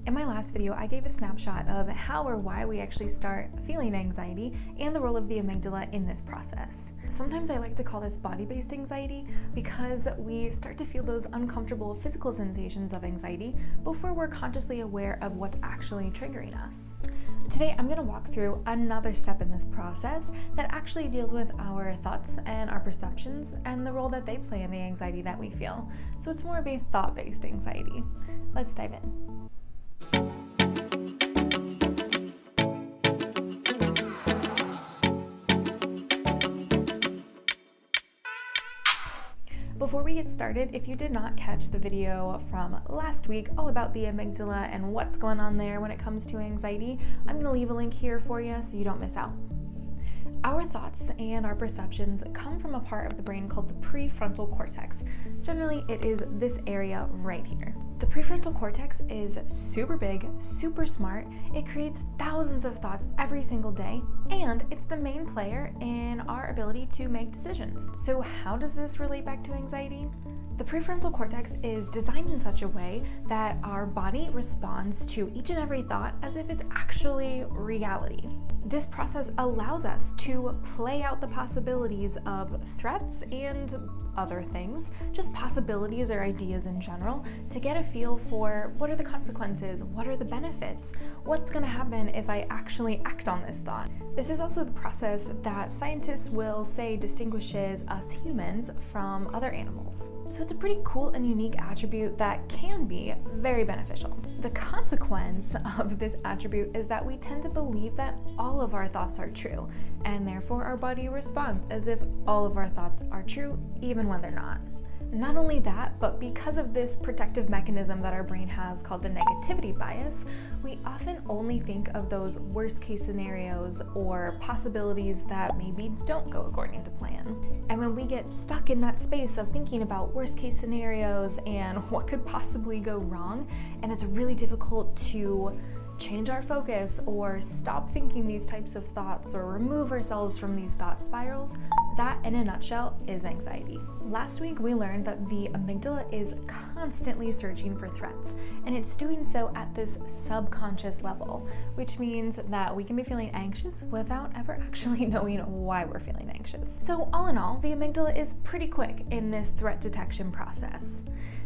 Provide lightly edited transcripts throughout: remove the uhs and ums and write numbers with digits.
In my last video, I gave a snapshot of how or why we actually start feeling anxiety and the role of the amygdala in this process. Sometimes I like to call this body-based anxiety because we start to feel those uncomfortable physical sensations of anxiety before we're consciously aware of what's actually triggering us. Today, I'm going to walk through another step in this process that actually deals with our thoughts and our perceptions and the role that they play in the anxiety that we feel. So it's more of a thought-based anxiety. Let's dive in. Before we get started, if you did not catch the video from last week all about the amygdala and what's going on there when it comes to anxiety, I'm going to leave a link here for you so you don't miss out. Our thoughts and our perceptions come from a part of the brain called the prefrontal cortex. Generally, it is this area right here. The prefrontal cortex is super big, super smart. It creates thousands of thoughts every single day, and it's the main player in our ability to make decisions. So how does this relate back to anxiety? The prefrontal cortex is designed in such a way that our body responds to each and every thought as if it's actually reality. This process allows us to play out the possibilities of threats and other things, just possibilities or ideas in general, to get a feel for what are the consequences, what are the benefits, what's going to happen if I actually act on this thought. This is also the process that scientists will say distinguishes us humans from other animals. So it's a pretty cool and unique attribute that can be very beneficial. The consequence of this attribute is that we tend to believe that all of our thoughts are true, and therefore our body responds as if all of our thoughts are true, even when they're not. Not only that, but because of this protective mechanism that our brain has called the negativity bias, we often only think of those worst case scenarios or possibilities that maybe don't go according to plan. And when we get stuck in that space of thinking about worst case scenarios and what could possibly go wrong, and it's really difficult to change our focus or stop thinking these types of thoughts or remove ourselves from these thought spirals, that in a nutshell is anxiety. Last week we learned that the amygdala is constantly searching for threats, and it's doing so at this subconscious level, which means that we can be feeling anxious without ever actually knowing why we're feeling anxious. So all in all, the amygdala is pretty quick in this threat detection process.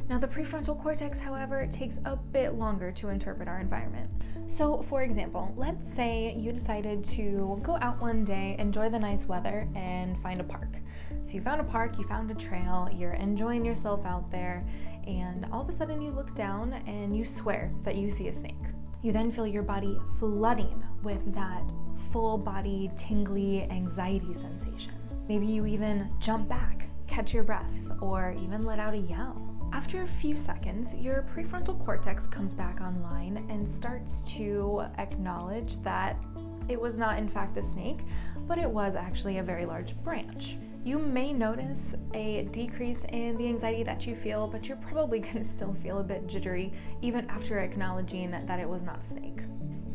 Now, the prefrontal cortex, however, takes a bit longer to interpret our environment. So, for example, let's say you decided to go out one day, enjoy the nice weather, and find a park. So you found a park, you found a trail, you're enjoying yourself out there, and all of a sudden you look down and you swear that you see a snake. You then feel your body flooding with that full body tingly anxiety sensation. Maybe you even jump back, catch your breath, or even let out a yell. After a few seconds, your prefrontal cortex comes back online and starts to acknowledge that it was not in fact a snake, but it was actually a very large branch. You may notice a decrease in the anxiety that you feel, but you're probably going to still feel a bit jittery even after acknowledging that it was not a snake.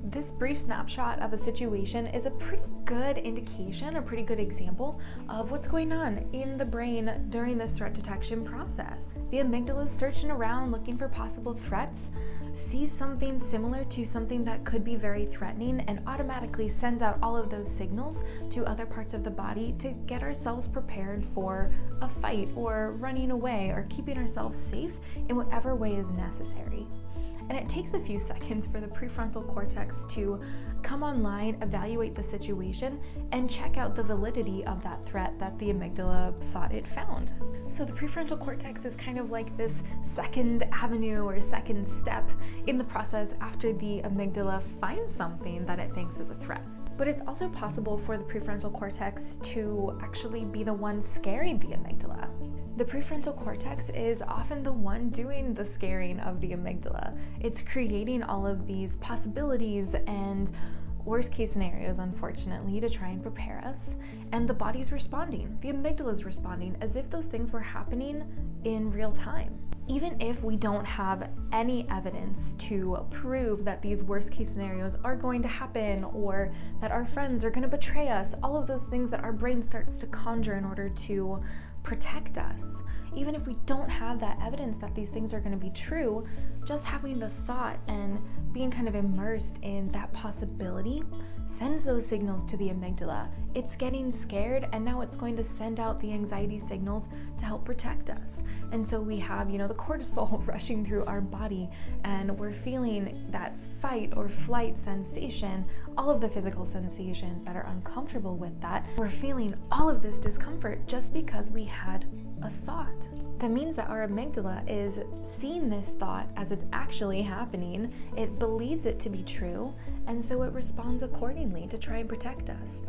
This brief snapshot of a situation is a pretty good indication, a pretty good example of what's going on in the brain during this threat detection process. The amygdala is searching around looking for possible threats, sees something similar to something that could be very threatening, and automatically sends out all of those signals to other parts of the body to get ourselves prepared for a fight or running away or keeping ourselves safe in whatever way is necessary. And it takes a few seconds for the prefrontal cortex to come online, evaluate the situation, and check out the validity of that threat that the amygdala thought it found. So the prefrontal cortex is kind of like this second avenue or second step in the process after the amygdala finds something that it thinks is a threat. But it's also possible for the prefrontal cortex to actually be the one scaring the amygdala. The prefrontal cortex is often the one doing the scaring of the amygdala. It's creating all of these possibilities and worst case scenarios, unfortunately, to try and prepare us. And the body's responding. The amygdala is responding as if those things were happening in real time. Even if we don't have any evidence to prove that these worst case scenarios are going to happen or that our friends are going to betray us, all of those things that our brain starts to conjure in order to protect us, even if we don't have that evidence that these things are going to be true, just having the thought and being kind of immersed in that possibility sends those signals to the amygdala. It's getting scared, and now it's going to send out the anxiety signals to help protect us. And so we have, the cortisol rushing through our body, and we're feeling that fight or flight sensation, all of the physical sensations that are uncomfortable with that. We're feeling all of this discomfort just because we had a thought. That means that our amygdala is seeing this thought as it's actually happening. It believes it to be true, and so it responds accordingly to try and protect us.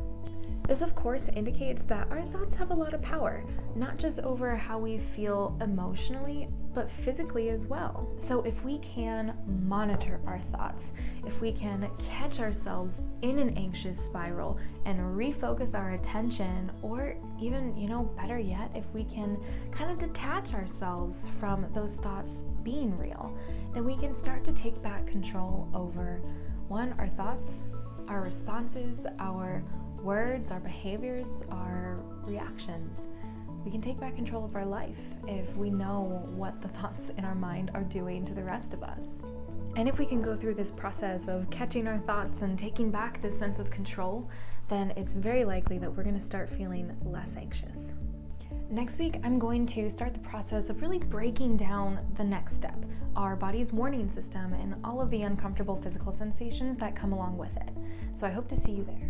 This, of course, indicates that our thoughts have a lot of power, not just over how we feel emotionally, but physically as well. So if we can monitor our thoughts, if we can catch ourselves in an anxious spiral and refocus our attention, or even, better yet, if we can kind of detach ourselves from those thoughts being real, then we can start to take back control over, one, our thoughts, our responses, our words, our behaviors, our reactions. We can take back control of our life if we know what the thoughts in our mind are doing to the rest of us. And if we can go through this process of catching our thoughts and taking back this sense of control, then it's very likely that we're going to start feeling less anxious. Next week, I'm going to start the process of really breaking down the next step, our body's warning system and all of the uncomfortable physical sensations that come along with it. So I hope to see you there.